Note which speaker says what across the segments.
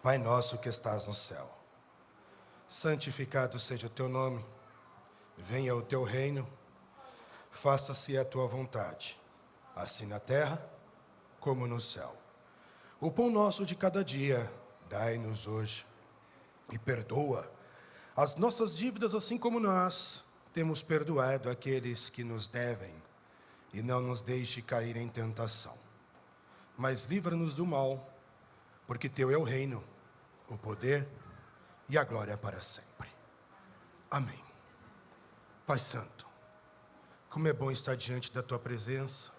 Speaker 1: Pai nosso que estás no céu, santificado seja o teu nome, venha o teu reino, faça-se a tua vontade, assim na terra como no céu. O pão nosso de cada dia, dai-nos hoje, e perdoa as nossas dívidas, assim como nós temos perdoado aqueles que nos devem, e não nos deixe cair em tentação, mas livra-nos do mal, porque teu é o reino, o poder e a glória para sempre. Amém. Pai Santo, como é bom estar diante da tua presença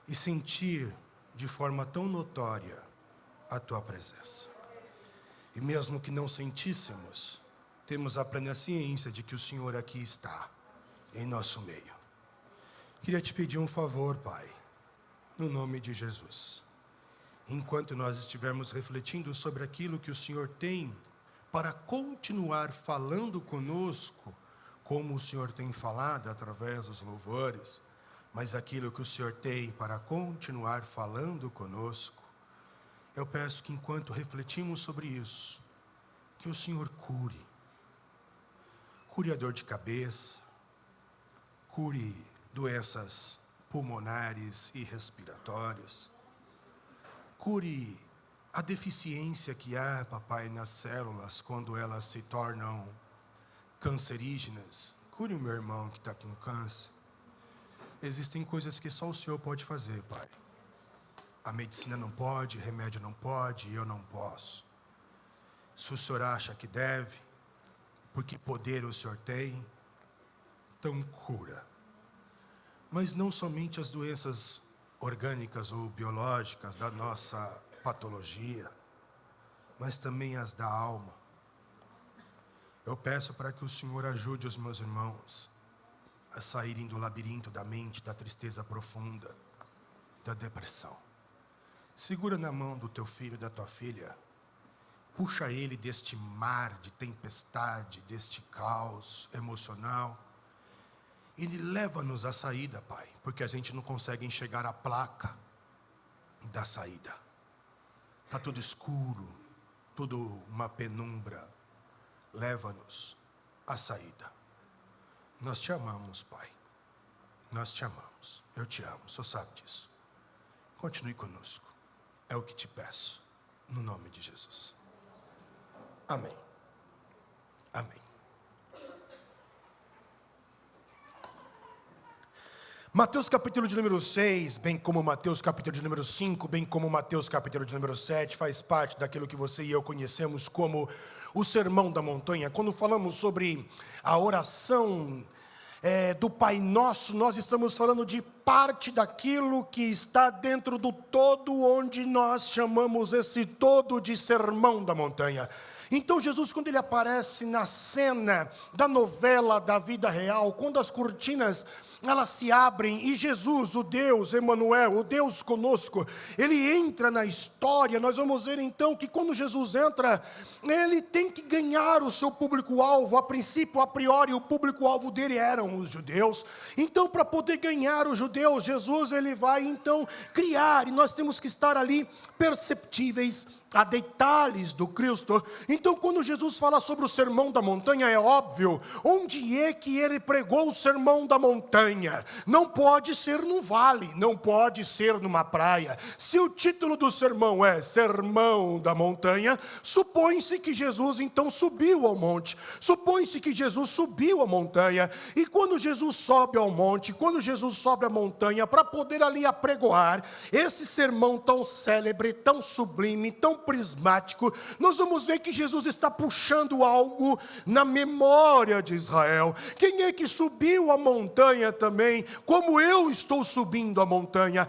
Speaker 1: e sentir de forma tão notória a tua presença. E mesmo que não sentíssemos, temos a plena ciência de que o Senhor aqui está, em nosso meio. Queria te pedir um favor, Pai, no nome de Jesus. Enquanto nós estivermos refletindo sobre aquilo que o Senhor tem para continuar falando conosco, como o Senhor tem falado através dos louvores, mas aquilo que o Senhor tem para continuar falando conosco, eu peço que enquanto refletimos sobre isso, que o Senhor cure a dor de cabeça, cure doenças pulmonares e respiratórias, cure a deficiência que há, papai, nas células quando elas se tornam cancerígenas. Cure o meu irmão que está com câncer. Existem coisas que só o Senhor pode fazer, Pai. A medicina não pode, remédio não pode, eu não posso. Se o Senhor acha que deve, porque poder o Senhor tem, então cura. Mas não somente as doenças orgânicas ou biológicas da nossa patologia, mas também as da alma. Eu peço para que o Senhor ajude os meus irmãos a saírem do labirinto da mente, da tristeza profunda, da depressão. Segura na mão do teu filho e da tua filha, puxa ele deste mar de tempestade, deste caos emocional, e leva-nos à saída, Pai, porque a gente não consegue enxergar a placa da saída. Está tudo escuro, tudo uma penumbra. Leva-nos à saída. Nós te amamos, Pai. Nós te amamos. Eu te amo, o Senhor sabe disso. Continue conosco. É o que te peço, no nome de Jesus. Amém. Amém. Mateus capítulo de número 6, bem como Mateus capítulo de número 5, bem como Mateus capítulo de número 7, faz parte daquilo que você e eu conhecemos como o Sermão da Montanha. Quando falamos sobre a oração do Pai Nosso, nós estamos falando de parte daquilo que está dentro do todo, onde nós chamamos esse todo de Sermão da Montanha. Então Jesus, quando ele aparece na cena da novela da vida real, quando as cortinas elas se abrem e Jesus, o Deus Emanuel, o Deus conosco, ele entra na história, nós vamos ver então que quando Jesus entra, ele tem que ganhar o seu público-alvo. A princípio, a priori, o público-alvo dele eram os judeus. Então, para poder ganhar os judeus, Jesus ele vai então criar, e nós temos que estar ali perceptíveis a detalhes do Cristo. Então, quando Jesus fala sobre o Sermão da Montanha, é óbvio, onde é que ele pregou o Sermão da Montanha? Não pode ser num vale, não pode ser numa praia. Se o título do sermão é Sermão da Montanha, supõe-se que Jesus então subiu ao monte, supõe-se que Jesus subiu a montanha, e quando Jesus sobe ao monte, quando Jesus sobe a montanha, para poder ali apregoar esse sermão tão célebre, tão sublime, tão prismático, nós vamos ver que Jesus está puxando algo na memória de Israel. Quem é que subiu a montanha também, como eu estou subindo a montanha?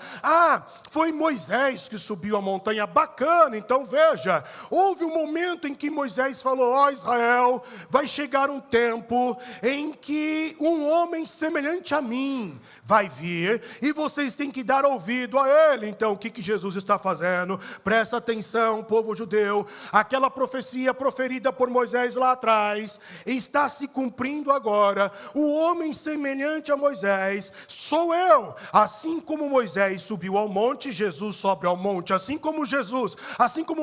Speaker 1: Foi Moisés que subiu a montanha. Bacana, então veja, houve um momento em que Moisés falou: Israel, vai chegar um tempo em que um homem semelhante a mim vai vir e vocês têm que dar ouvido a ele. Então o que Jesus está fazendo? Presta atenção, povo judeu, aquela profecia proferida por Moisés lá atrás, está se cumprindo agora. O homem semelhante a Moisés sou eu. Assim como Moisés subiu ao monte, Jesus sobe ao monte. Assim como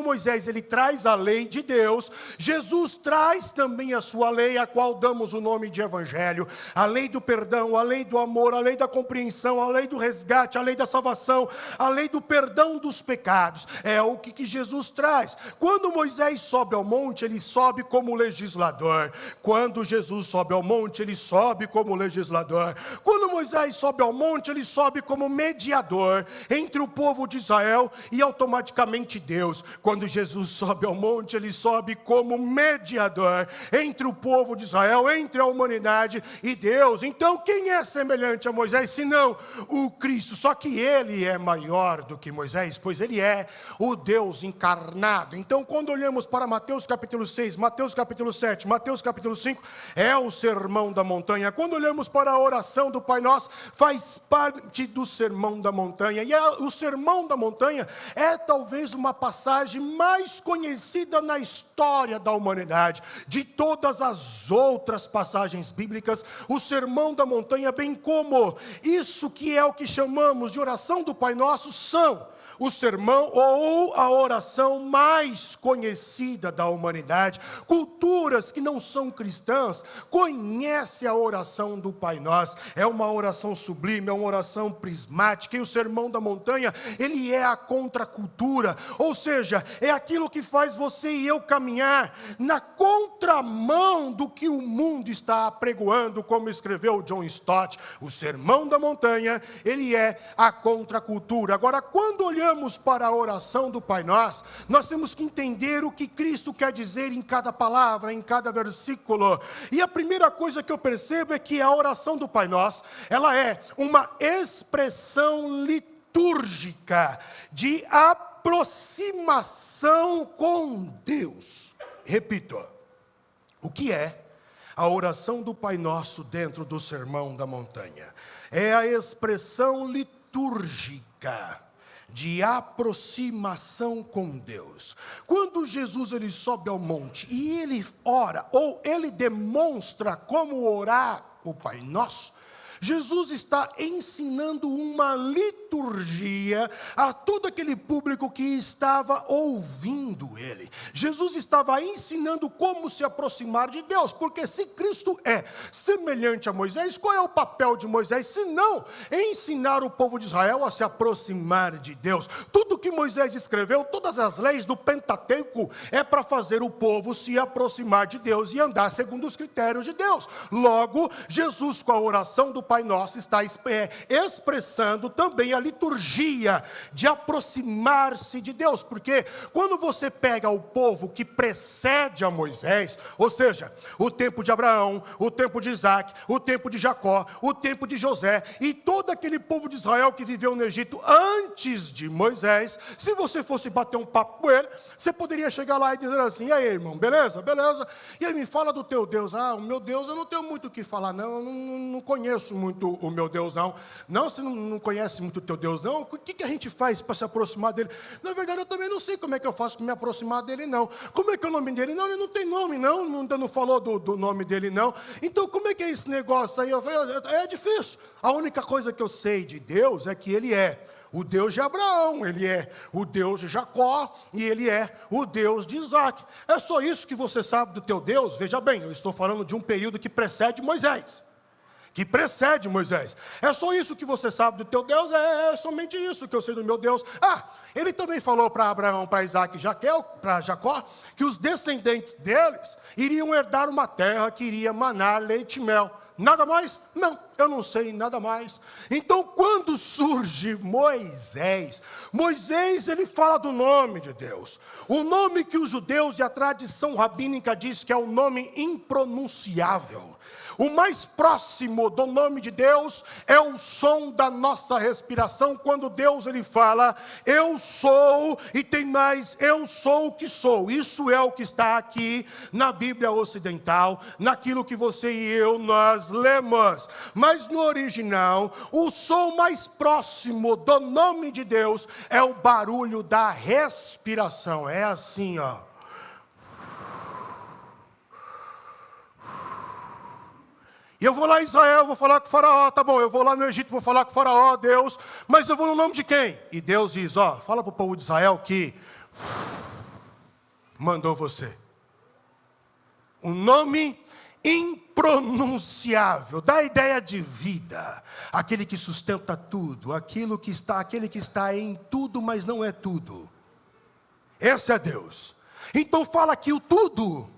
Speaker 1: Moisés, ele traz a lei de Deus, Jesus traz também a sua lei, a qual damos o nome de Evangelho. A lei do perdão, a lei do amor, a lei da compreensão, a lei do resgate, a lei da salvação, a lei do perdão dos pecados. É o que Jesus traz. Quando Moisés sobe ao monte, ele sobe como legislador. Quando Jesus sobe ao monte, ele sobe como legislador. Quando Moisés sobe ao monte, ele sobe como mediador entre o povo de Israel e automaticamente Deus. Quando Jesus sobe ao monte, ele sobe como mediador entre o povo de Israel, entre a humanidade e Deus. Então quem é semelhante a Moisés, senão o Cristo? Só que ele é maior do que Moisés, pois ele é o Deus encarnado. Então quando olhamos para Mateus capítulo 6, Mateus capítulo 7, Mateus capítulo 5, é o sermão da montanha. Quando olhamos para a oração do Pai Nosso, faz parte do sermão da montanha. E o sermão da montanha é talvez uma passagem mais conhecida na história da humanidade. De todas as outras passagens bíblicas, o sermão da montanha, bem como isso que é o que chamamos de oração do Pai Nosso, são o sermão ou a oração mais conhecida da humanidade. Culturas que não são cristãs conhecem a oração do Pai Nosso. É uma oração sublime, é uma oração prismática. E o sermão da montanha, ele é a contracultura, ou seja, é aquilo que faz você e eu caminhar na contramão do que o mundo está apregoando, como escreveu John Stott. O sermão da montanha, ele é a contracultura. Agora, quando olhamos para a oração do Pai Nosso, nós temos que entender o que Cristo quer dizer em cada palavra, em cada versículo. E a primeira coisa que eu percebo é que a oração do Pai Nosso, ela é uma expressão litúrgica de aproximação com Deus. Repito, o que é a oração do Pai Nosso dentro do sermão da montanha? É a expressão litúrgica de aproximação com Deus. Quando Jesus ele sobe ao monte e ele ora, ou ele demonstra como orar o Pai Nosso, Jesus está ensinando uma liturgia a todo aquele público que estava ouvindo ele. Jesus estava ensinando como se aproximar de Deus, porque se Cristo é semelhante a Moisés, qual é o papel de Moisés? Se não ensinar o povo de Israel a se aproximar de Deus. Tudo que Moisés escreveu, todas as leis do Pentateuco, é para fazer o povo se aproximar de Deus e andar segundo os critérios de Deus. Logo, Jesus, com a oração do Pai Nosso, está expressando também a liturgia de aproximar-se de Deus, porque quando você pega o povo que precede a Moisés, ou seja, o tempo de Abraão, o tempo de Isaac, o tempo de Jacó, o tempo de José, e todo aquele povo de Israel que viveu no Egito antes de Moisés, se você fosse bater um papo com ele, você poderia chegar lá e dizer assim: e aí, irmão, beleza? Beleza? E aí, me fala do teu Deus. Ah, o meu Deus, eu não tenho muito o que falar, não, eu não conheço muito o meu Deus, não. Não, você não conhece muito o teu Deus, não? O que a gente faz para se aproximar dele? Na verdade, eu também não sei como é que eu faço para me aproximar dele, não. Como é que é o nome dele? Não, ele não tem nome, não. Não falou do nome dele, não. Então, como é que é esse negócio aí? Eu falei, é difícil. A única coisa que eu sei de Deus é que ele é o Deus de Abraão, ele é o Deus de Jacó e ele é o Deus de Isaac. É só isso que você sabe do teu Deus? Veja bem, eu estou falando de um período que precede Moisés. É só isso que você sabe do teu Deus? É somente isso que eu sei do meu Deus. Ah, ele também falou para Abraão, para Isaac e para Jacó, que os descendentes deles iriam herdar uma terra que iria manar leite e mel. Nada mais? Não, eu não sei nada mais. Então, quando surge Moisés, ele fala do nome de Deus. O nome que os judeus e a tradição rabínica diz que é o nome impronunciável. O mais próximo do nome de Deus é o som da nossa respiração, quando Deus ele fala, eu sou, e tem mais, eu sou o que sou. Isso é o que está aqui na Bíblia ocidental, naquilo que você e eu nós lemos. Mas no original, o som mais próximo do nome de Deus é o barulho da respiração. É assim, ó. E eu vou lá em Israel, vou falar com o faraó, tá bom, eu vou lá no Egito, vou falar com o faraó, Deus, mas eu vou no nome de quem? E Deus diz, ó, fala para o povo de Israel que mandou você. Um nome impronunciável, dá ideia de vida, aquele que sustenta tudo, aquele que está em tudo, mas não é tudo. Esse é Deus. Então fala que o tudo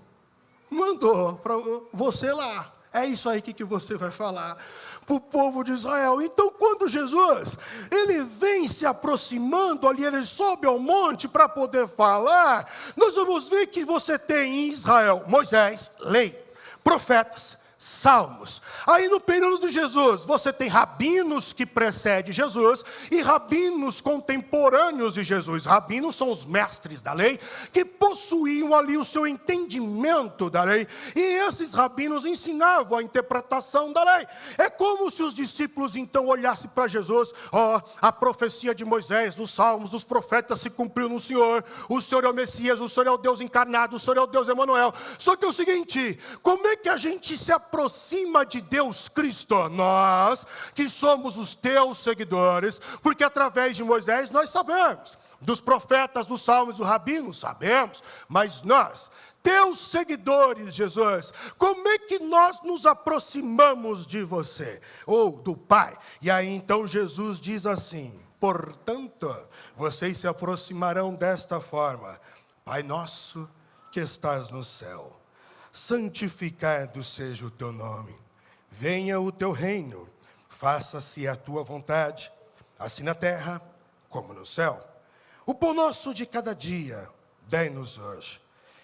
Speaker 1: mandou para você lá. É isso aí que você vai falar para o povo de Israel. Então, quando Jesus, ele vem se aproximando ali, ele sobe ao monte para poder falar, nós vamos ver que você tem em Israel Moisés, lei, profetas, salmos. Aí no período de Jesus, você tem rabinos que precedem Jesus e rabinos contemporâneos de Jesus. Rabinos são os mestres da lei, que possuíam ali o seu entendimento da lei. E esses rabinos ensinavam a interpretação da lei. É como se os discípulos então olhassem para Jesus. Ó, a profecia de Moisés, dos salmos, dos profetas se cumpriu no Senhor. O Senhor é o Messias, o Senhor é o Deus encarnado, o Senhor é o Deus Emanuel. Só que é o seguinte, como é que a gente se aproxima de Deus Cristo? Nós, que somos os teus seguidores, porque através de Moisés nós sabemos, dos profetas, dos salmos, dos rabinos, sabemos, mas nós, teus seguidores, Jesus, como é que nós nos aproximamos de você, ou do Pai? E aí então Jesus diz assim, portanto, vocês se aproximarão desta forma, Pai nosso que estás no céu, santificado seja o teu nome, venha o teu reino, faça-se a tua vontade, assim na terra como no céu. O pão nosso de cada dia, dai-nos hoje,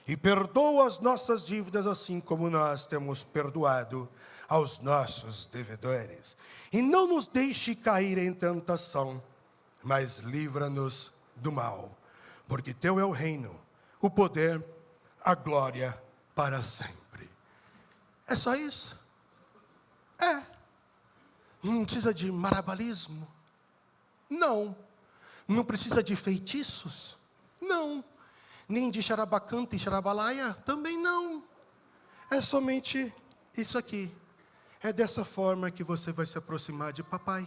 Speaker 1: e perdoa as nossas dívidas, assim como nós temos perdoado aos nossos devedores. E não nos deixe cair em tentação, mas livra-nos do mal, porque teu é o reino, o poder, a glória, para sempre. É só isso? É. Não precisa de marabalismo? Não. Não precisa de feitiços? Não. Nem de xarabacanta e xarabalaia? Também não. É somente isso aqui. É dessa forma que você vai se aproximar de papai,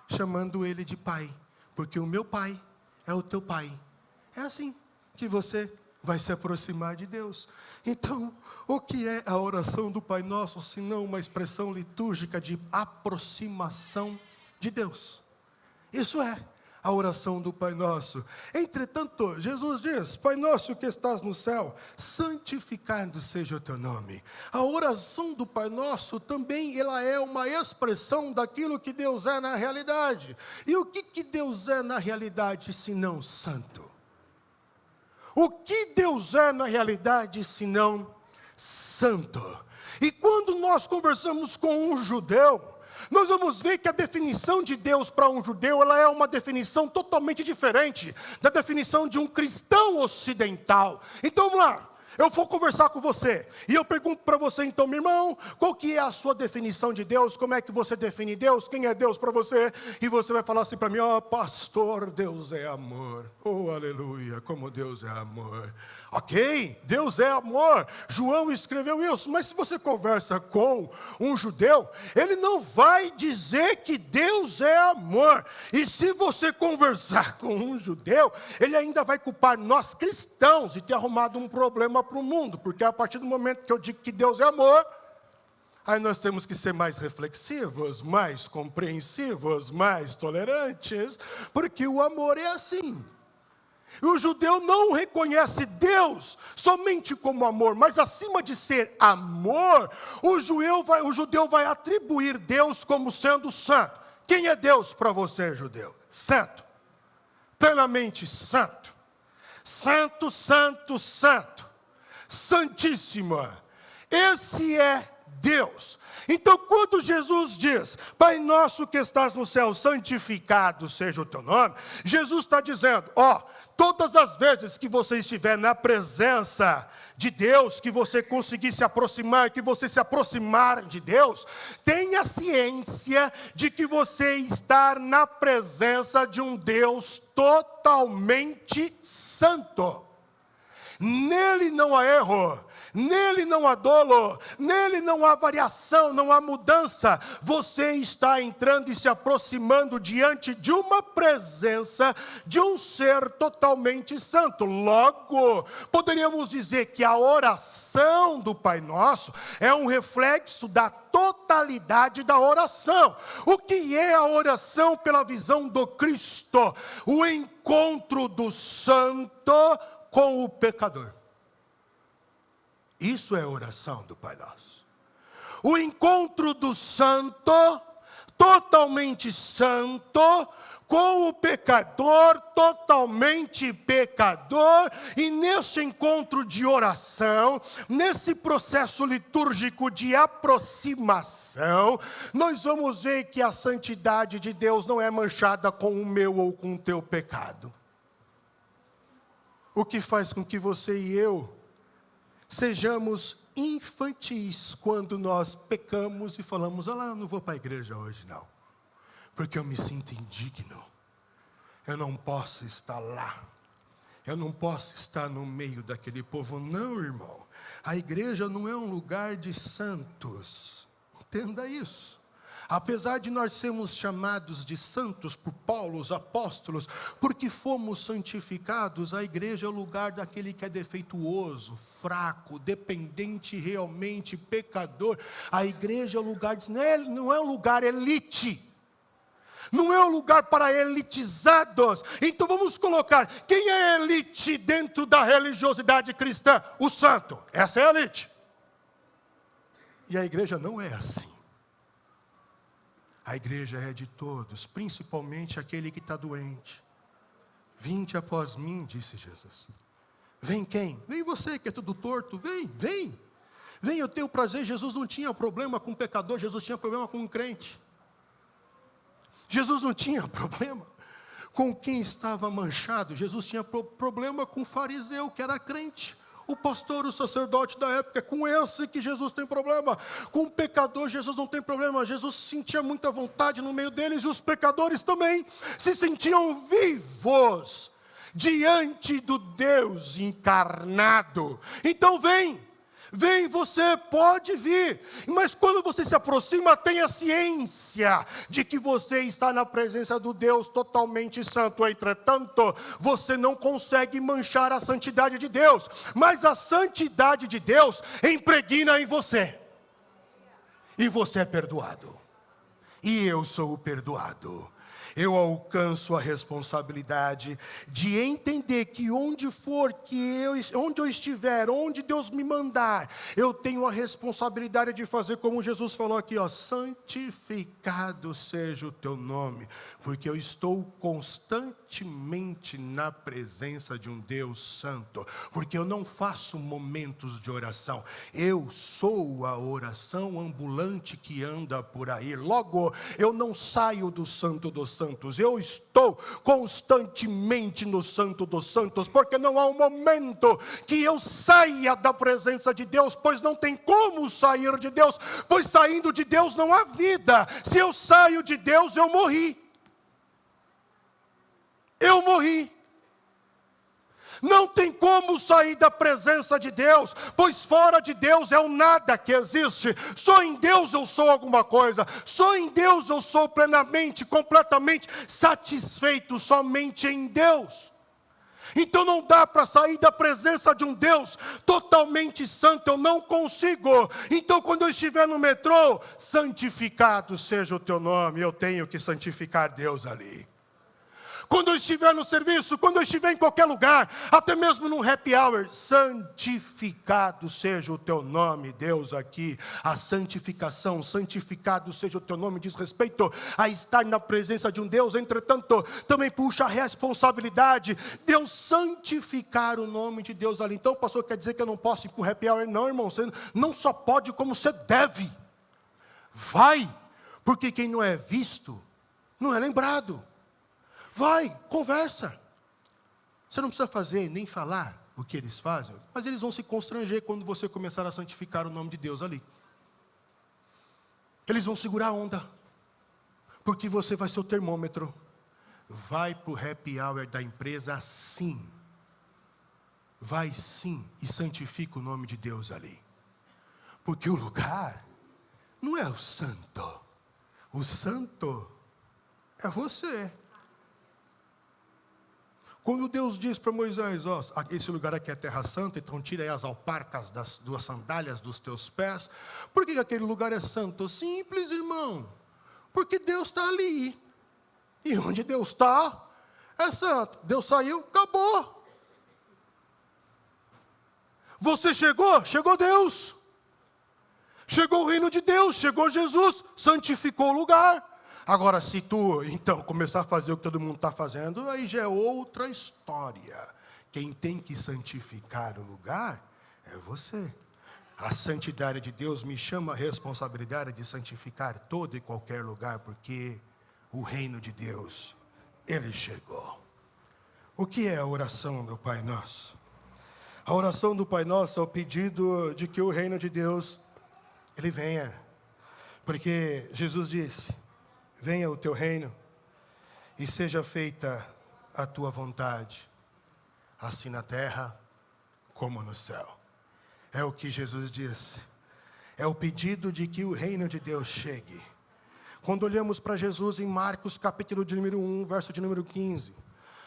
Speaker 1: chamando ele de pai, porque o meu pai é o teu pai. É assim que você vai se aproximar de Deus. Então, o que é a oração do Pai Nosso, senão uma expressão litúrgica de aproximação de Deus? Isso é a oração do Pai Nosso. Entretanto, Jesus diz, Pai Nosso que estás no céu, santificado seja o teu nome. A oração do Pai Nosso também ela é uma expressão daquilo que Deus é na realidade. E o que Deus é na realidade, senão santo? O que Deus é na realidade, senão santo? E quando nós conversamos com um judeu, nós vamos ver que a definição de Deus para um judeu, ela é uma definição totalmente diferente da definição de um cristão ocidental. Então vamos lá. Eu vou conversar com você, e eu pergunto para você então, meu irmão, qual que é a sua definição de Deus? Como é que você define Deus? Quem é Deus para você? E você vai falar assim para mim, ó, pastor, Deus é amor. Oh, aleluia, como Deus é amor. Ok, Deus é amor. João escreveu isso, mas se você conversa com um judeu, ele não vai dizer que Deus é amor. E se você conversar com um judeu, ele ainda vai culpar nós cristãos de ter arrumado um problema para o mundo, porque a partir do momento que eu digo que Deus é amor, aí nós temos que ser mais reflexivos, mais compreensivos, mais tolerantes, porque o amor é assim. O judeu não reconhece Deus somente como amor, mas acima de ser amor, o judeu vai atribuir Deus como sendo santo. Quem é Deus para você, judeu? Santo, plenamente santo, santo, santo, santo, santíssima. Esse é Deus. Então, quando Jesus diz, Pai nosso que estás no céu, santificado seja o teu nome, Jesus está dizendo, todas as vezes que você estiver na presença de Deus, que você conseguir se aproximar, que você se aproximar de Deus, tenha ciência de que você está na presença de um Deus totalmente santo. Nele não há erro, nele não há dolo, nele não há variação, não há mudança. Você está entrando e se aproximando diante de uma presença de um ser totalmente santo. Logo, poderíamos dizer que a oração do Pai Nosso é um reflexo da totalidade da oração. O que é a oração pela visão do Cristo? O encontro do santo com o pecador. Isso é a oração do Pai Nosso. O encontro do santo, totalmente santo, com o pecador, totalmente pecador. E nesse encontro de oração, nesse processo litúrgico de aproximação, nós vamos ver que a santidade de Deus não é manchada com o meu ou com o teu pecado. O que faz com que você e eu sejamos infantis quando nós pecamos e falamos, eu não vou para a igreja hoje não, porque eu me sinto indigno, eu não posso estar lá, eu não posso estar no meio daquele povo. Não, irmão, a igreja não é um lugar de santos, entenda isso. Apesar de nós sermos chamados de santos por Paulo, os apóstolos, porque fomos santificados, a igreja é o lugar daquele que é defeituoso, fraco, dependente realmente, pecador. A igreja é o lugar, não é um lugar elite, não é um lugar para elitizados. Então vamos colocar, quem é elite dentro da religiosidade cristã? O santo, essa é a elite. E a igreja não é assim. A igreja é de todos, principalmente aquele que está doente. Vinde após mim, disse Jesus. Vem quem? Vem você que é tudo torto, vem. Vem, eu tenho prazer. Jesus não tinha problema com pecador, Jesus tinha problema com um crente. Jesus não tinha problema com quem estava manchado, Jesus tinha problema com o fariseu que era crente. O pastor, o sacerdote da época, é com esse que Jesus tem problema. Com o pecador, Jesus não tem problema. Jesus sentia muita vontade no meio deles, e os pecadores também se sentiam vivos diante do Deus encarnado. Então vem, você pode vir, mas quando você se aproxima, tenha ciência de que você está na presença do Deus totalmente santo. Entretanto, você não consegue manchar a santidade de Deus, mas a santidade de Deus impregna em você, e você é perdoado, e eu sou o perdoado. Eu alcanço a responsabilidade de entender que onde eu estiver, onde Deus me mandar, eu tenho a responsabilidade de fazer como Jesus falou aqui, santificado seja o teu nome, porque eu estou constantemente na presença de um Deus santo, porque eu não faço momentos de oração, eu sou a oração ambulante que anda por aí. Logo, eu não saio do santo dos santos, eu estou constantemente no santo dos santos, porque não há um momento que eu saia da presença de Deus, pois não tem como sair de Deus, pois saindo de Deus não há vida. Se eu saio de Deus, eu morri. Não tem como sair da presença de Deus, pois fora de Deus é o nada que existe. Só em Deus eu sou alguma coisa. Só em Deus eu sou plenamente, completamente satisfeito, somente em Deus. Então não dá para sair da presença de um Deus totalmente santo, eu não consigo. Então quando eu estiver no metrô, santificado seja o teu nome, eu tenho que santificar Deus ali. quando eu estiver no serviço, quando eu estiver em qualquer lugar, até mesmo num happy hour, santificado seja o teu nome, Deus, aqui. A santificação, santificado seja o teu nome, diz respeito a estar na presença de um Deus. Entretanto, também puxa a responsabilidade de eu santificar o nome de Deus ali. Então o pastor quer dizer que eu não posso ir para o happy hour? Não, irmão, você não só pode, como você deve. Vai, porque quem não é visto, não é lembrado. Vai, conversa. Você não precisa fazer nem falar o que eles fazem, mas eles vão se constranger quando você começar a santificar o nome de Deus ali. Eles vão segurar a onda, porque você vai ser o termômetro. Vai para o happy hour da empresa sim. Vai sim e santifica o nome de Deus ali. Porque o lugar não é o santo. O santo é você. Quando Deus diz para Moisés, ó, esse lugar aqui é terra santa, então tira aí as alparcas das duas sandálias dos teus pés. Por que aquele lugar é santo? Simples, irmão. Porque Deus está ali. E onde Deus está, é santo. Deus saiu, acabou. Você chegou, chegou Deus. Chegou o reino de Deus, chegou Jesus, santificou o lugar. Agora, se tu, então, começar a fazer o que todo mundo está fazendo, aí já é outra história. Quem tem que santificar o lugar é você. A santidade de Deus me chama a responsabilidade de santificar todo e qualquer lugar, porque o reino de Deus, ele chegou. O que é a oração do Pai Nosso? A oração do Pai Nosso é o pedido de que o reino de Deus, ele venha. Porque Jesus disse: venha o teu reino e seja feita a tua vontade, assim na terra como no céu. É o que Jesus disse. É o pedido de que o reino de Deus chegue. Quando olhamos para Jesus em Marcos, capítulo de número 1, verso de número 15,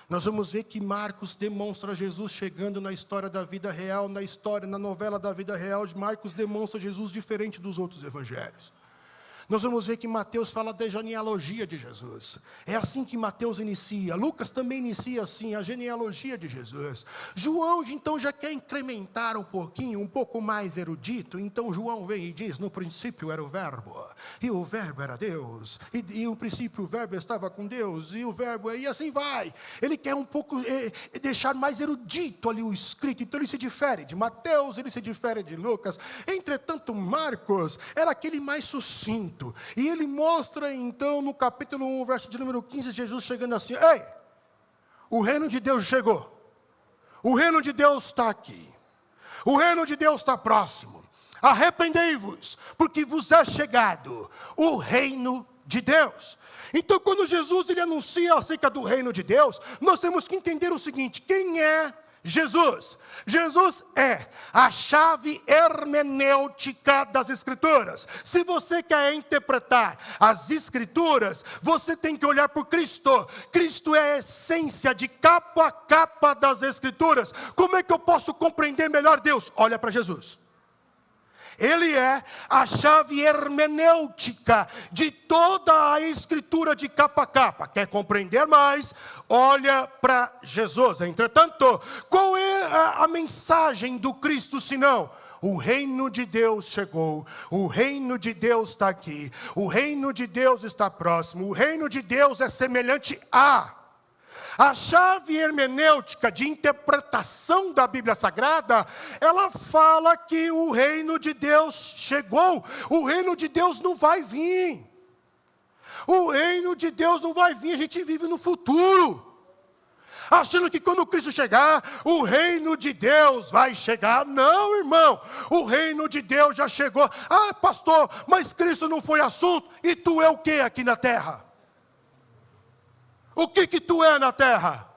Speaker 1: nós vamos ver que Marcos demonstra Jesus chegando na história da vida real, na novela da vida real. Marcos demonstra Jesus diferente dos outros evangelhos. Nós vamos ver que Mateus fala da genealogia de Jesus. É assim que Mateus inicia. Lucas também inicia assim, a genealogia de Jesus. João, então, já quer incrementar um pouco mais erudito. Então, João vem e diz: no princípio era o verbo, e o verbo era Deus. E no princípio o verbo estava com Deus, e o verbo, e assim vai. Ele quer um pouco deixar mais erudito ali o escrito. Então, ele se difere de Mateus, ele se difere de Lucas. Entretanto, Marcos era aquele mais sucinto. E ele mostra então no capítulo 1, verso de número 15, Jesus chegando assim: ei, o reino de Deus chegou. O reino de Deus está aqui. O reino de Deus está próximo. Arrependei-vos, porque vos é chegado o reino de Deus. Então, quando Jesus ele anuncia acerca do reino de Deus, nós temos que entender o seguinte: quem é Jesus? Jesus é a chave hermenêutica das Escrituras. Se você quer interpretar as Escrituras, você tem que olhar por Cristo. Cristo é a essência de capa a capa das Escrituras. Como é que eu posso compreender melhor Deus? Olha para Jesus. Ele é a chave hermenêutica de toda a Escritura de capa a capa. Quer compreender mais? Olha para Jesus. Entretanto, qual é a mensagem do Cristo senão? O reino de Deus chegou, o reino de Deus está aqui, o reino de Deus está próximo, o reino de Deus é semelhante a... A chave hermenêutica de interpretação da Bíblia Sagrada, ela fala que o reino de Deus chegou. O reino de Deus não vai vir. O reino de Deus não vai vir, a gente vive no futuro. Achando que quando Cristo chegar, o reino de Deus vai chegar. Não, irmão, o reino de Deus já chegou. Ah, pastor, mas Cristo não foi assunto. E tu é o que aqui na terra? O que tu é na terra?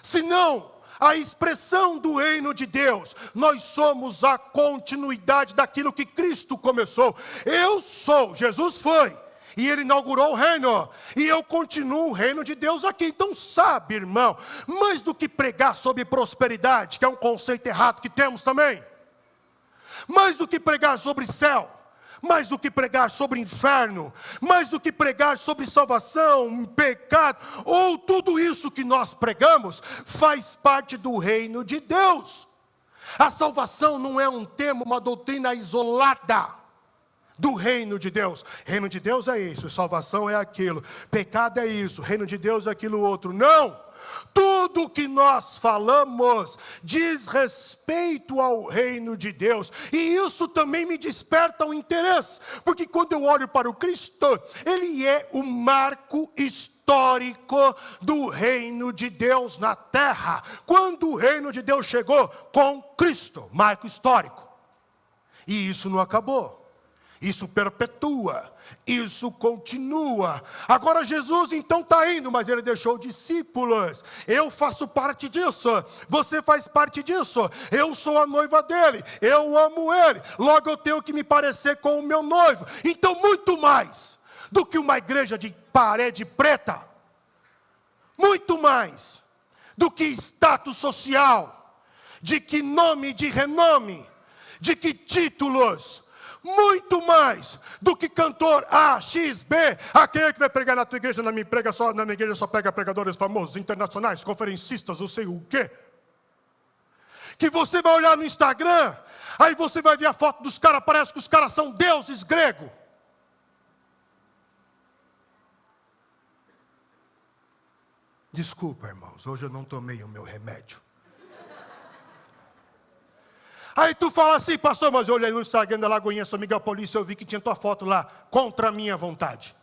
Speaker 1: Senão a expressão do reino de Deus. Nós somos a continuidade daquilo que Cristo começou. Eu sou, Jesus foi, e Ele inaugurou o reino, e eu continuo o reino de Deus aqui. Então sabe, irmão, mais do que pregar sobre prosperidade, que é um conceito errado que temos também, mais do que pregar sobre céu, mais do que pregar sobre inferno, mais do que pregar sobre salvação, pecado, ou tudo isso que nós pregamos, faz parte do reino de Deus. A salvação não é um tema, uma doutrina isolada do reino de Deus. Reino de Deus é isso, salvação é aquilo, pecado é isso, reino de Deus é aquilo outro. Não! Tudo que nós falamos diz respeito ao reino de Deus. E isso também me desperta o interesse. Porque quando eu olho para o Cristo, Ele é o marco histórico do reino de Deus na terra. Quando o reino de Deus chegou com Cristo, marco histórico. E isso não acabou. Isso perpetua, isso continua. Agora Jesus então está indo, mas Ele deixou discípulos. Eu faço parte disso, você faz parte disso. Eu sou a noiva dEle, eu amo Ele. Logo eu tenho que me parecer com o meu noivo. Então muito mais do que uma igreja de parede preta, muito mais do que status social, de que nome, de renome, de que títulos, muito mais do que cantor A, X, B. Quem é que vai pregar na tua igreja? Na minha igreja só pega pregadores famosos, internacionais, conferencistas, não sei o quê. Que você vai olhar no Instagram, aí você vai ver a foto dos caras, parece que os caras são deuses gregos. Desculpa, irmãos, hoje eu não tomei o meu remédio. Aí tu fala assim, pastor, mas eu olhei no Instagram da Lagoinha São Miguel Paulista, eu vi que tinha tua foto lá, contra a minha vontade.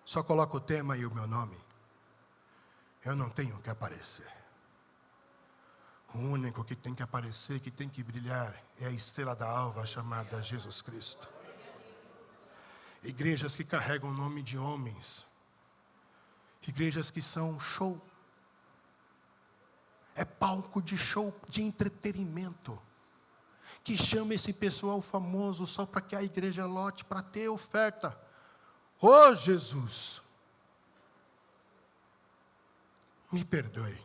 Speaker 1: Só coloca o tema e o meu nome. Eu não tenho que aparecer. O único que tem que aparecer, que tem que brilhar, é a estrela da alva chamada Jesus Cristo. Igrejas que carregam o nome de homens. Igrejas que são show. É palco de show, de entretenimento, que chama esse pessoal famoso só para que a igreja lote, para ter oferta. Oh, Jesus! Me perdoe.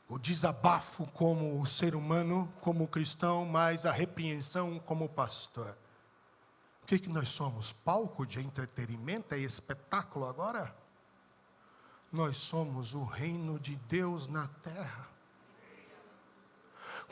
Speaker 1: O desabafo como ser humano, como cristão, mas a repreensão como pastor. O que nós somos? Palco de entretenimento? É espetáculo agora? Nós somos o reino de Deus na terra.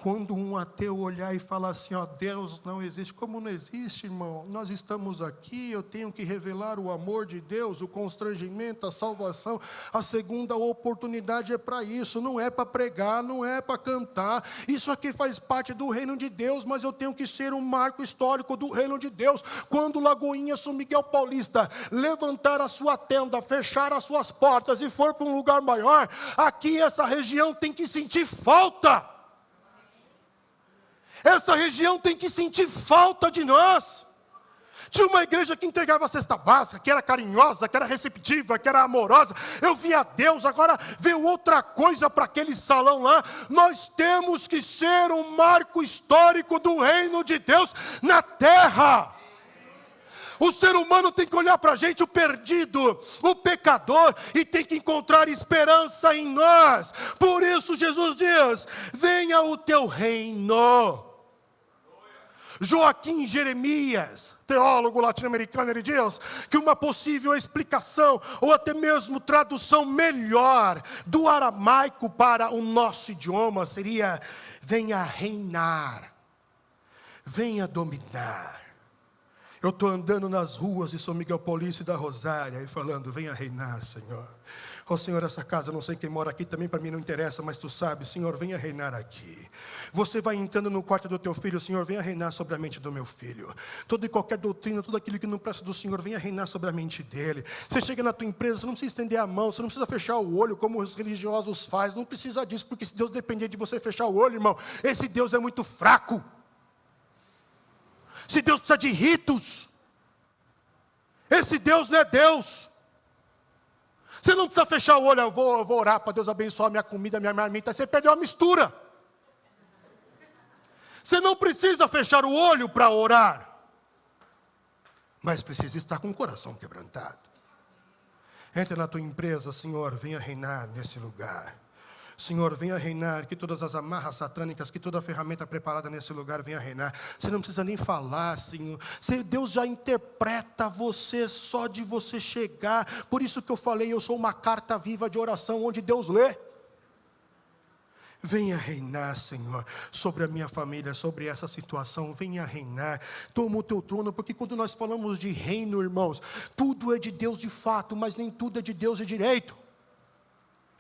Speaker 1: Quando um ateu olhar e falar assim, ó, Deus não existe. Como não existe, irmão? Nós estamos aqui, eu tenho que revelar o amor de Deus, o constrangimento, a salvação. A segunda oportunidade é para isso, não é para pregar, não é para cantar. Isso aqui faz parte do reino de Deus, mas eu tenho que ser um marco histórico do reino de Deus. Quando Lagoinha São Miguel Paulista levantar a sua tenda, fechar as suas portas e for para um lugar maior, aqui essa região tem que sentir falta. Essa região tem que sentir falta de nós. Tinha uma igreja que entregava a cesta básica, que era carinhosa, que era receptiva, que era amorosa. Eu via Deus, agora veio outra coisa para aquele salão lá. Nós temos que ser um marco histórico do reino de Deus na terra. O ser humano tem que olhar para a gente, o perdido, o pecador, e tem que encontrar esperança em nós. Por isso Jesus diz, venha o teu reino. Joaquim Jeremias, teólogo latino-americano, ele diz que uma possível explicação, ou até mesmo tradução melhor do aramaico para o nosso idioma seria, venha reinar, venha dominar. Eu estou andando nas ruas de São Miguel Paulista e da Rosária, e falando, venha reinar, Senhor. Oh, Senhor, essa casa, não sei quem mora aqui, também para mim não interessa, mas Tu sabes, Senhor, venha reinar aqui. Você vai entrando no quarto do Teu filho, Senhor, venha reinar sobre a mente do meu filho. Toda e qualquer doutrina, tudo aquilo que não presta do Senhor, venha reinar sobre a mente dele. Você chega na tua empresa, você não precisa estender a mão, você não precisa fechar o olho, como os religiosos fazem, não precisa disso, porque se Deus depender de você fechar o olho, irmão, esse Deus é muito fraco. Se Deus precisa de ritos, esse Deus não é Deus. Você não precisa fechar o olho, eu vou orar para Deus abençoar minha comida, minha marmita. Você perdeu a mistura. Você não precisa fechar o olho para orar, mas precisa estar com o coração quebrantado. Entra na tua empresa, Senhor, venha reinar nesse lugar. Senhor, venha reinar, que todas as amarras satânicas, que toda a ferramenta preparada nesse lugar venha reinar. Você não precisa nem falar, Senhor. Deus já interpreta você só de você chegar. Por isso que eu falei, eu sou uma carta viva de oração, onde Deus lê. Venha reinar, Senhor, sobre a minha família, sobre essa situação. Venha reinar, toma o teu trono. Porque quando nós falamos de reino, irmãos, tudo é de Deus de fato, mas nem tudo é de Deus de direito.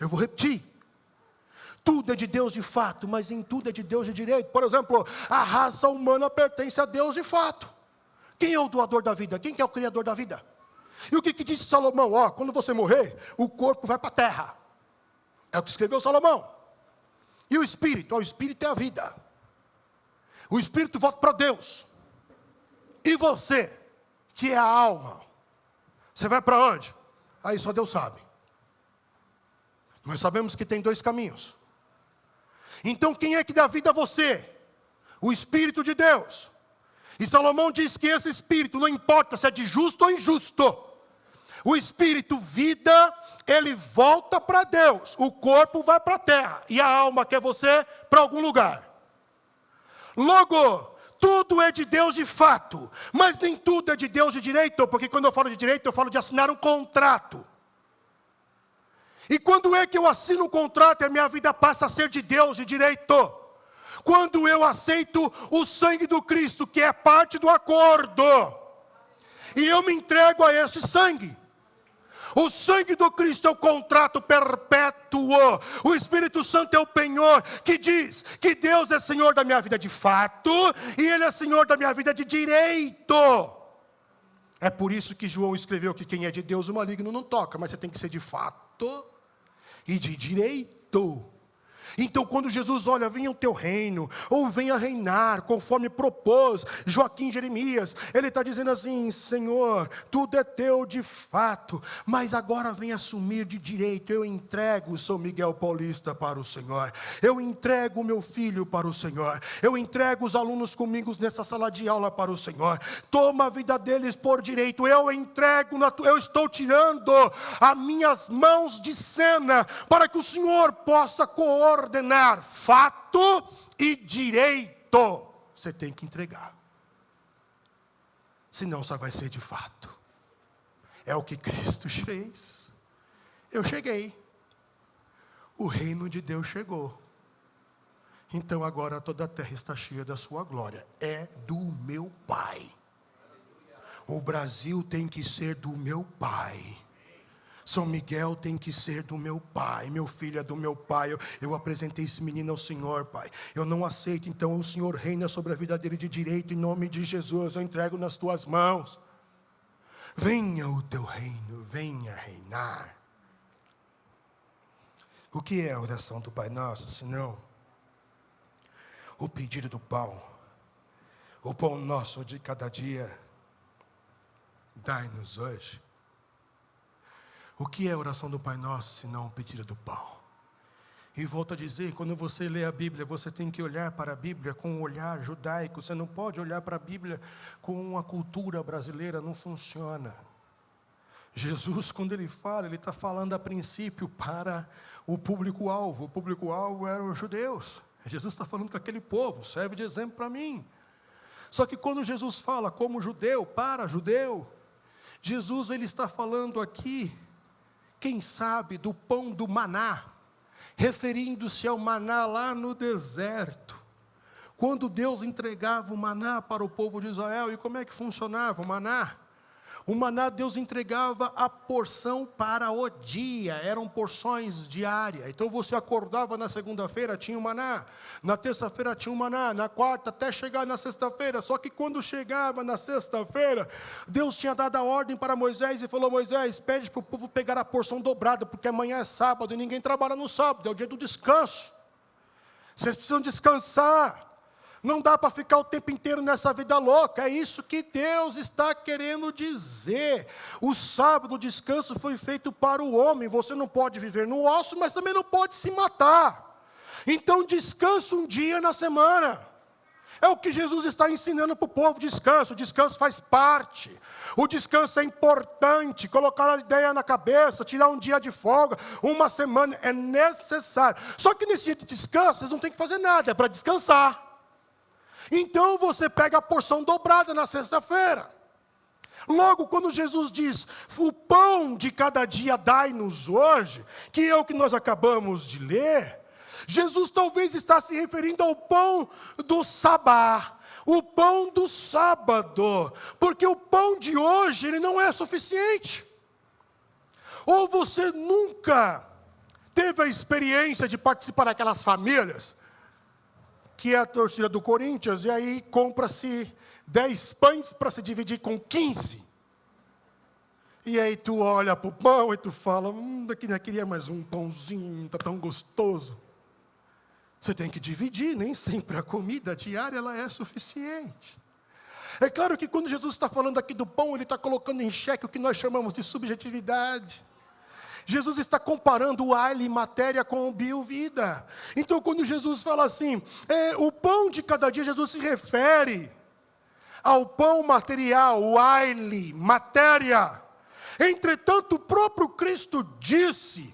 Speaker 1: Eu vou repetir. Tudo é de Deus de fato, mas em tudo é de Deus de direito. Por exemplo, a raça humana pertence a Deus de fato. Quem é o doador da vida? Quem que é o criador da vida? E o que disse Salomão? Quando você morrer, o corpo vai para a terra. É o que escreveu Salomão. E o espírito? O espírito é a vida. O espírito volta para Deus. E você, que é a alma, você vai para onde? Aí só Deus sabe. Nós sabemos que tem 2 caminhos. Então quem é que dá vida a você? O Espírito de Deus. E Salomão diz que esse Espírito, não importa se é de justo ou injusto, o Espírito, vida, ele volta para Deus. O corpo vai para a terra. E a alma, que é você, para algum lugar. Logo, tudo é de Deus de fato. Mas nem tudo é de Deus de direito. Porque quando eu falo de direito, eu falo de assinar um contrato. E quando é que eu assino um contrato e a minha vida passa a ser de Deus, de direito? Quando eu aceito o sangue do Cristo, que é parte do acordo. E eu me entrego a este sangue. O sangue do Cristo é o contrato perpétuo. O Espírito Santo é o penhor que diz que Deus é Senhor da minha vida de fato e Ele é Senhor da minha vida de direito. É por isso que João escreveu que quem é de Deus o maligno não toca, mas você tem que ser de fato e de direito. Então quando Jesus olha, venha o teu reino, ou venha reinar, conforme propôs Joaquim Jeremias, ele está dizendo assim: Senhor, tudo é teu de fato, mas agora vem assumir de direito. Eu entrego o São Miguel Paulista para o Senhor, eu entrego o meu filho para o Senhor, eu entrego os alunos comigo nessa sala de aula para o Senhor, toma a vida deles por direito, eu entrego, eu estou tirando as minhas mãos de cena, para que o Senhor possa coordenar fato e direito. Você tem que entregar, senão só vai ser de fato. É o que Cristo fez. Eu cheguei, o reino de Deus chegou, então agora toda a terra está cheia da sua glória. É do meu Pai. O Brasil tem que ser do meu Pai. São Miguel tem que ser do meu Pai. Meu filho é do meu Pai. Eu apresentei esse menino ao Senhor, Pai. Eu não aceito, então o Senhor reina sobre a vida dele de direito. Em nome de Jesus, eu entrego nas tuas mãos. Venha o teu reino, venha reinar. O que é a oração do Pai Nosso, senão o pedido do pão? O pão nosso de cada dia, dai-nos hoje. O que é a oração do Pai Nosso, senão o pedido do pão? E volto a dizer, quando você lê a Bíblia, você tem que olhar para a Bíblia com um olhar judaico. Você não pode olhar para a Bíblia com a cultura brasileira, não funciona. Jesus, quando ele fala, ele está falando a princípio para o público-alvo. O público-alvo eram os judeus. Jesus está falando com aquele povo, serve de exemplo para mim. Só que quando Jesus fala como judeu, para judeu, Jesus ele está falando aqui, quem sabe, do pão do maná, referindo-se ao maná lá no deserto. Quando Deus entregava o maná para o povo de Israel, e como é que funcionava o maná? O maná Deus entregava a porção para o dia, eram porções diárias. Então você acordava na segunda-feira, tinha o maná, na terça-feira tinha o maná, na quarta até chegar na sexta-feira. Só que quando chegava na sexta-feira, Deus tinha dado a ordem para Moisés e falou: Moisés, pede para o povo pegar a porção dobrada, porque amanhã é sábado e ninguém trabalha no sábado, é o dia do descanso. Vocês precisam descansar. Não dá para ficar o tempo inteiro nessa vida louca. É isso que Deus está querendo dizer. O sábado, o descanso foi feito para o homem. Você não pode viver no ócio, mas também não pode se matar. Então descansa um dia na semana. É o que Jesus está ensinando para o povo, descanso. O descanso faz parte. O descanso é importante. Colocar a ideia na cabeça, tirar um dia de folga, uma semana, é necessário. Só que nesse dia de descanso, vocês não têm que fazer nada, é para descansar. Então você pega a porção dobrada na sexta-feira. Logo, quando Jesus diz, o pão de cada dia dai-nos hoje, que é o que nós acabamos de ler, Jesus talvez está se referindo ao pão do sabá, o pão do sábado, porque o pão de hoje ele não é suficiente. Ou você nunca teve a experiência de participar daquelas famílias, que é a torcida do Corinthians, e aí compra-se 10 pães para se dividir com 15. E aí tu olha para o pão e tu fala, daqui não queria mais um pãozinho, está tão gostoso. Você tem que dividir, nem sempre a comida diária ela é suficiente. É claro que quando Jesus está falando aqui do pão, ele está colocando em xeque o que nós chamamos de subjetividade. Jesus está comparando o aile matéria com o biovida. Então quando Jesus fala assim, o pão de cada dia, Jesus se refere ao pão material, o aile, matéria. Entretanto, o próprio Cristo disse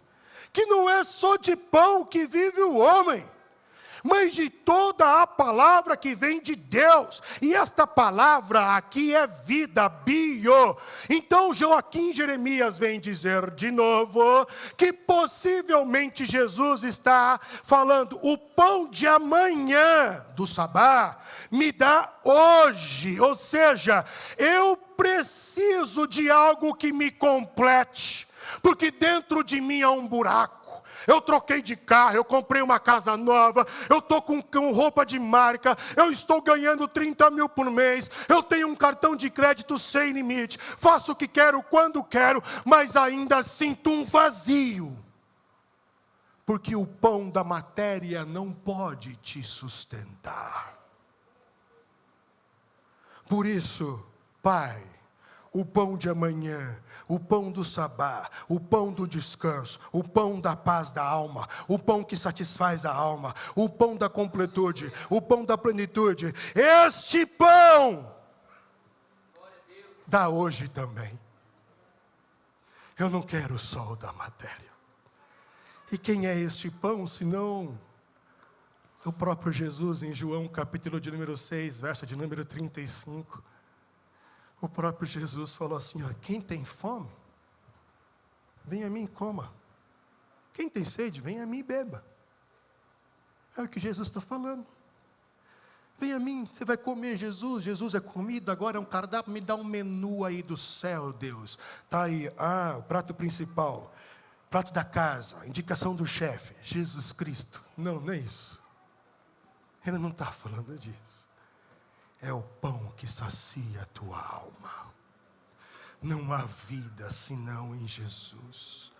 Speaker 1: que não é só de pão que vive o homem, mas de toda a palavra que vem de Deus. E esta palavra aqui é vida, bio. Então Joaquim Jeremias vem dizer de novo que possivelmente Jesus está falando, o pão de amanhã do sabá me dá hoje. Ou seja, eu preciso de algo que me complete, porque dentro de mim há um buraco. Eu troquei de carro, eu comprei uma casa nova, eu estou com roupa de marca, eu estou ganhando 30 mil por mês, eu tenho um cartão de crédito sem limite, faço o que quero, quando quero, mas ainda sinto um vazio. Porque o pão da matéria não pode te sustentar. Por isso, Pai, o pão de amanhã, o pão do sabá, o pão do descanso, o pão da paz da alma, o pão que satisfaz a alma, o pão da completude, o pão da plenitude, este pão dá hoje também. Eu não quero só o da matéria. E quem é este pão, senão o próprio Jesus, em João capítulo de número 6, verso de número 35, o próprio Jesus falou assim, quem tem fome, vem a mim e coma. Quem tem sede, vem a mim e beba. É o que Jesus está falando. Vem a mim, você vai comer Jesus. Jesus é comida, agora é um cardápio, me dá um menu aí do céu, Deus. Está aí, o prato principal, prato da casa, indicação do chefe, Jesus Cristo. Não, não é isso. Ele não está falando disso. É o pão que sacia a tua alma. Não há vida senão em Jesus.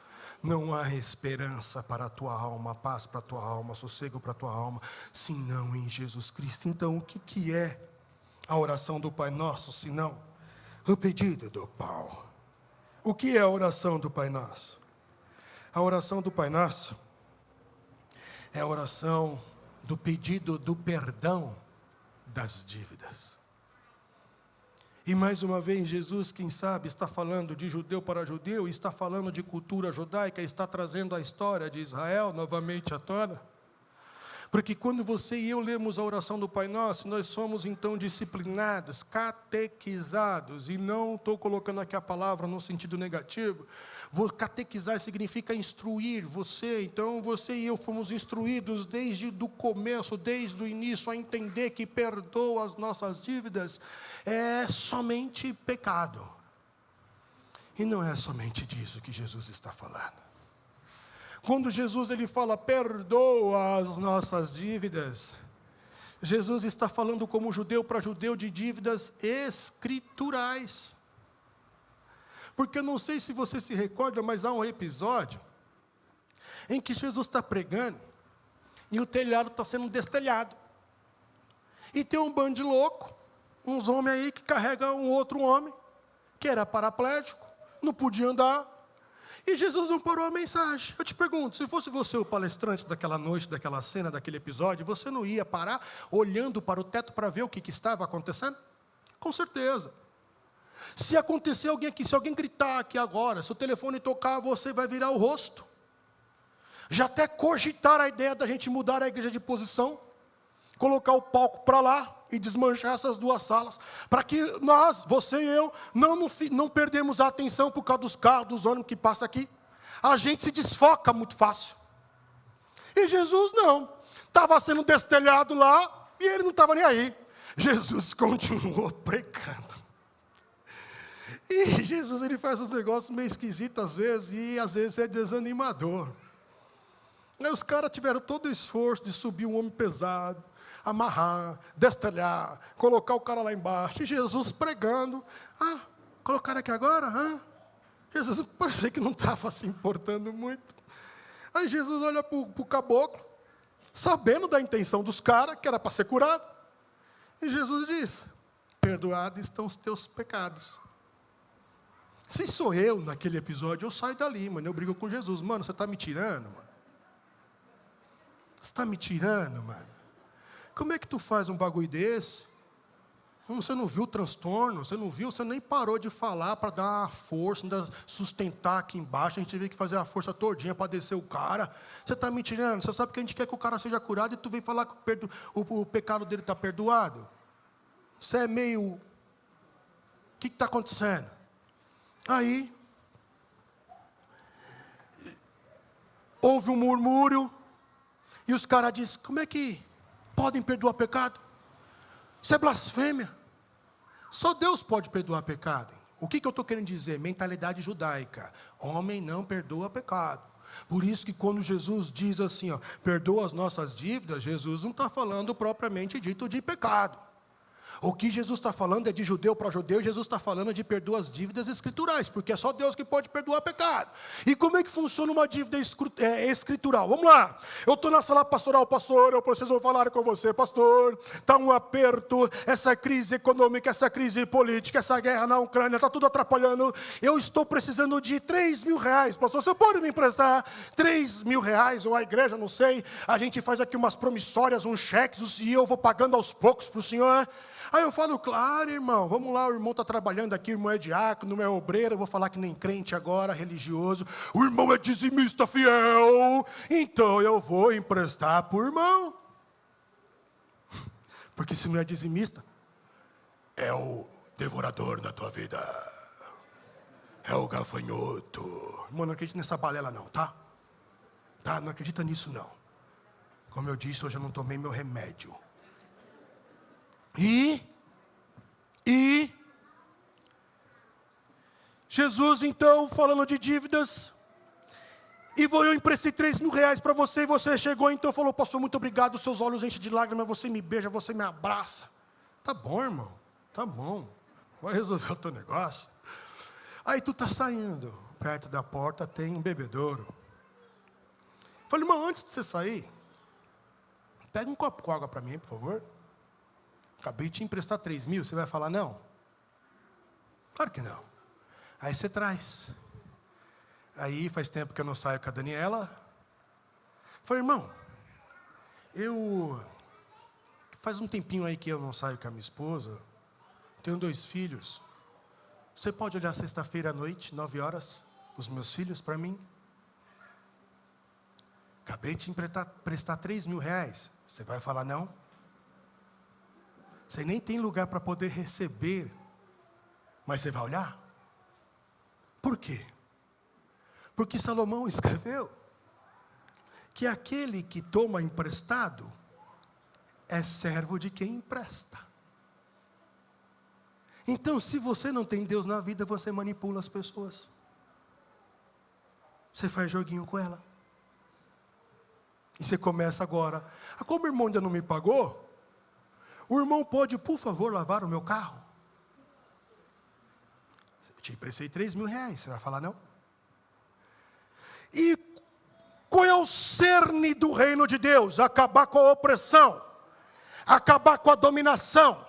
Speaker 1: Não há esperança para a tua alma, paz para a tua alma, sossego para a tua alma, senão em Jesus Cristo. Então, o que é a oração do Pai Nosso, senão o pedido do pão? O que é a oração do Pai Nosso? A oração do Pai Nosso é a oração do pedido do perdão das dívidas. E mais uma vez, Jesus, quem sabe, está falando de judeu para judeu, está falando de cultura judaica, está trazendo a história de Israel novamente à tona. Porque quando você e eu lemos a oração do Pai Nosso, nós somos então disciplinados, catequizados, e não estou colocando aqui a palavra no sentido negativo. Catequizar significa instruir você, então você e eu fomos instruídos desde o começo, desde o início, a entender que perdoa as nossas dívidas é somente pecado. E não é somente disso que Jesus está falando. Quando Jesus ele fala, perdoa as nossas dívidas, Jesus está falando como judeu para judeu de dívidas escriturais. Porque eu não sei se você se recorda, mas há um episódio em que Jesus está pregando e o telhado está sendo destelhado. E tem um bando de louco, uns homens aí que carregam um outro homem, que era paraplégico, não podia andar. E Jesus não parou a mensagem. Eu te pergunto, se fosse você o palestrante daquela noite, daquela cena, daquele episódio, você não ia parar olhando para o teto para ver o que estava acontecendo? Com certeza. Se acontecer alguém aqui, se alguém gritar aqui agora, se o telefone tocar, você vai virar o rosto. Já até cogitar a ideia da gente mudar a igreja de posição, colocar o palco para lá e desmanchar essas duas salas, para que nós, você e eu, não perdemos a atenção por causa dos carros, dos ônibus que passam aqui. A gente se desfoca muito fácil. E Jesus não. Estava sendo destelhado lá e ele não estava nem aí. Jesus continuou pregando. E Jesus, ele faz uns negócios meio esquisitos às vezes, e às vezes é desanimador. Aí os caras tiveram todo o esforço de subir um homem pesado, amarrar, destelhar, colocar o cara lá embaixo. E Jesus pregando. Colocaram aqui agora? Jesus parecia que não estava se importando muito. Aí Jesus olha para o caboclo, sabendo da intenção dos caras, que era para ser curado. E Jesus diz: perdoados estão os teus pecados. Se sou eu naquele episódio, eu saio dali, mano. Eu brigo com Jesus. Mano, você está me tirando, mano? Você está me tirando, mano? Como é que tu faz um bagulho desse? Você não viu o transtorno? Você não viu? Você nem parou de falar para dar uma força, ainda sustentar aqui embaixo. A gente teve que fazer a força todinha para descer o cara. Você está me tirando? Você sabe que a gente quer que o cara seja curado e tu vem falar que o pecado dele está perdoado? Você é meio... O que está acontecendo? Aí, houve um murmúrio, e os caras dizem: como é que podem perdoar pecado? Isso é blasfêmia. Só Deus pode perdoar pecado. O que eu estou querendo dizer? Mentalidade judaica. Homem não perdoa pecado. Por isso que quando Jesus diz assim, perdoa as nossas dívidas, Jesus não está falando propriamente dito de pecado. O que Jesus está falando é de judeu para judeu, Jesus está falando de perdoar as dívidas escriturais, porque é só Deus que pode perdoar pecado. E como é que funciona uma dívida escritural? Vamos lá, eu estou na sala pastoral, pastor, eu preciso falar com você, pastor, está um aperto, essa crise econômica, essa crise política, essa guerra na Ucrânia, está tudo atrapalhando, eu estou precisando de 3 mil reais, pastor, você pode me emprestar 3 mil reais, ou a igreja, não sei, a gente faz aqui umas promissórias, uns cheques, e eu vou pagando aos poucos para o senhor. Aí eu falo: claro, irmão, vamos lá, o irmão está trabalhando aqui, o irmão é diácono, é obreiro, eu vou falar que nem crente agora, religioso, o irmão é dizimista fiel, então eu vou emprestar para o irmão. Porque se não é dizimista, é o devorador na tua vida, é o gafanhoto. Irmão, não acredita nessa balela não, tá? Não acredita nisso não. Como eu disse, hoje eu não tomei meu remédio. E Jesus então falando de dívidas, e eu emprestei 3 mil reais para você, e você chegou então e falou: pastor, muito obrigado, seus olhos enchem de lágrimas, você me beija, você me abraça. Tá bom, irmão, tá bom, vai resolver o teu negócio. Aí tu tá saindo, perto da porta tem um bebedouro. Falei: irmão, antes de você sair, pega um copo com água para mim, por favor. Acabei de te emprestar 3 mil, você vai falar não? Claro que não. Aí você traz. Aí faz tempo que eu não saio com a Daniela. Falei: irmão, faz um tempinho aí que eu não saio com a minha esposa. Tenho 2 filhos. Você pode olhar sexta-feira à noite, 9 horas, os meus filhos para mim? Acabei de te emprestar 3 mil reais. Você vai falar não? Você nem tem lugar para poder receber, mas você vai olhar? Por quê? Porque Salomão escreveu que aquele que toma emprestado é servo de quem empresta. Então, se você não tem Deus na vida, você manipula as pessoas. Você faz joguinho com ela. E você começa agora: como o irmão ainda não me pagou, o irmão pode, por favor, lavar o meu carro? Eu te emprestei 3 mil reais, você vai falar não? E qual é o cerne do reino de Deus? Acabar com a opressão, acabar com a dominação,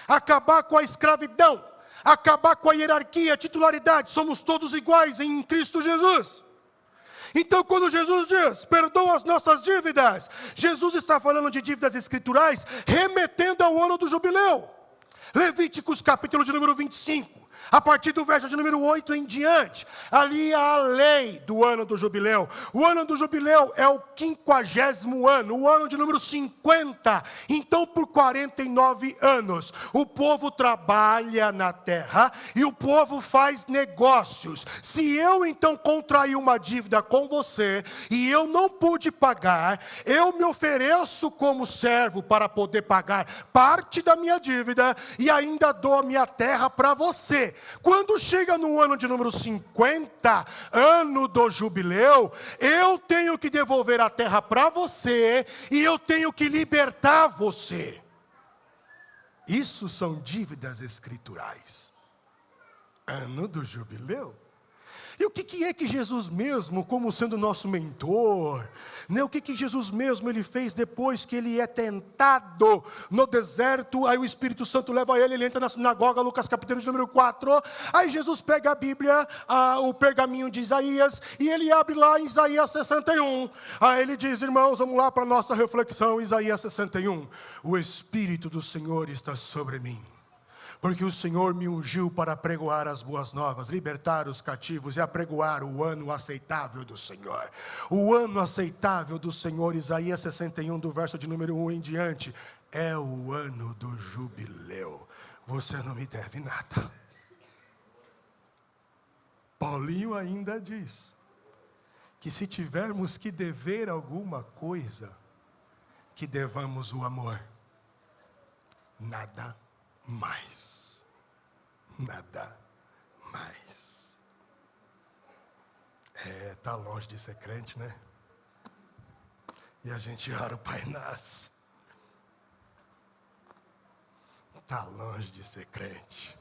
Speaker 1: acabar com a escravidão, acabar com a hierarquia, a titularidade. Somos todos iguais em Cristo Jesus. Então, quando Jesus diz, perdoa as nossas dívidas, Jesus está falando de dívidas escriturais, remetendo ao ano do jubileu. Levíticos capítulo de número 25. A partir do verso de número 8 em diante, ali há a lei do ano do jubileu. O ano do jubileu é o 50º ano, o ano de número 50. Então, por 49 anos, o povo trabalha na terra e o povo faz negócios. Se eu então contrair uma dívida com você e eu não pude pagar, eu me ofereço como servo para poder pagar parte da minha dívida e ainda dou a minha terra para você. Quando chega no ano de número 50, ano do jubileu, eu tenho que devolver a terra para você e eu tenho que libertar você. Isso são dívidas escriturais. Ano do jubileu. E o que é que Jesus mesmo, como sendo nosso mentor, né? O que Jesus mesmo ele fez depois que ele é tentado no deserto? Aí o Espírito Santo leva ele entra na sinagoga, Lucas capítulo de número 4. Aí Jesus pega a Bíblia, o pergaminho de Isaías, e ele abre lá em Isaías 61. Aí ele diz, irmãos, vamos lá para a nossa reflexão, Isaías 61. O Espírito do Senhor está sobre mim, porque o Senhor me ungiu para pregoar as boas novas, libertar os cativos e apregoar o ano aceitável do Senhor. O ano aceitável do Senhor, Isaías 61, do verso de número 1 em diante, é o ano do jubileu. Você não me deve nada. Paulinho ainda diz que se tivermos que dever alguma coisa, que devamos o amor. Nada mais. Nada mais. Tá longe de ser crente, né? E a gente ora o Pai Nosso. Tá longe de ser crente.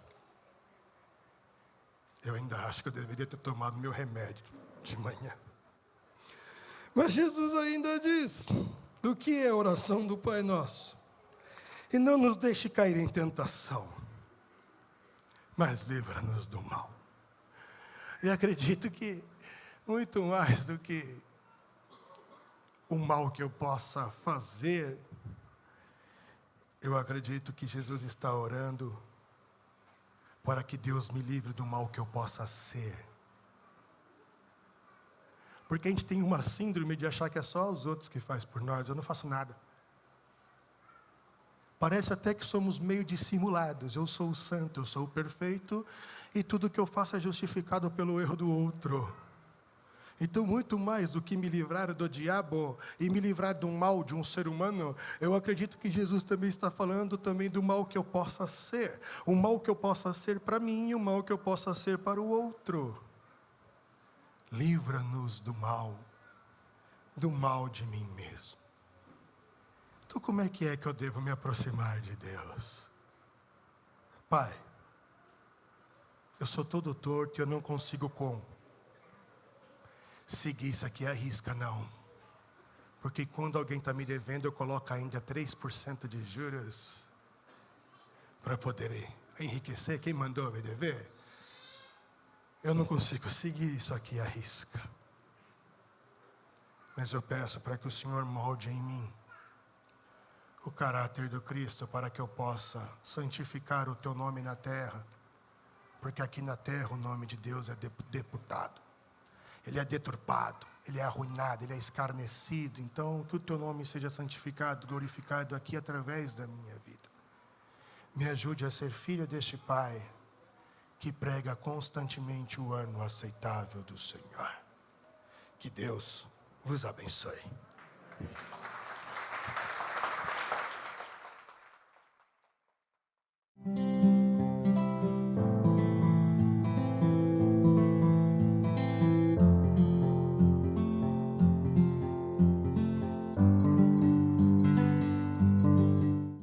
Speaker 1: Eu ainda acho que eu deveria ter tomado meu remédio de manhã. Mas Jesus ainda diz, do que é a oração do Pai Nosso? E não nos deixe cair em tentação, mas livra-nos do mal. E acredito que, muito mais do que o mal que eu possa fazer, eu acredito que Jesus está orando para que Deus me livre do mal que eu possa ser. Porque a gente tem uma síndrome de achar que é só os outros que fazem por nós, eu não faço nada. Parece até que somos meio dissimulados. Eu sou o santo, eu sou o perfeito, e tudo que eu faço é justificado pelo erro do outro. Então, muito mais do que me livrar do diabo e me livrar do mal de um ser humano, eu acredito que Jesus também está falando também do mal que eu possa ser. O mal que eu possa ser para mim e o mal que eu possa ser para o outro. Livra-nos do mal de mim mesmo. Então, como é que eu devo me aproximar de Deus? Pai, eu sou todo torto e eu não consigo seguir isso aqui à risca, não. Porque quando alguém está me devendo, eu coloco ainda 3% de juros para poder enriquecer. Quem mandou me dever? Eu não consigo seguir isso aqui à risca. Mas eu peço para que o Senhor molde em mim o caráter do Cristo, para que eu possa santificar o teu nome na terra. Porque aqui na terra o nome de Deus é deputado. Ele é deturpado, ele é arruinado, ele é escarnecido. Então, que o teu nome seja santificado, glorificado aqui através da minha vida. Me ajude a ser filho deste Pai, que prega constantemente o ano aceitável do Senhor. Que Deus vos abençoe.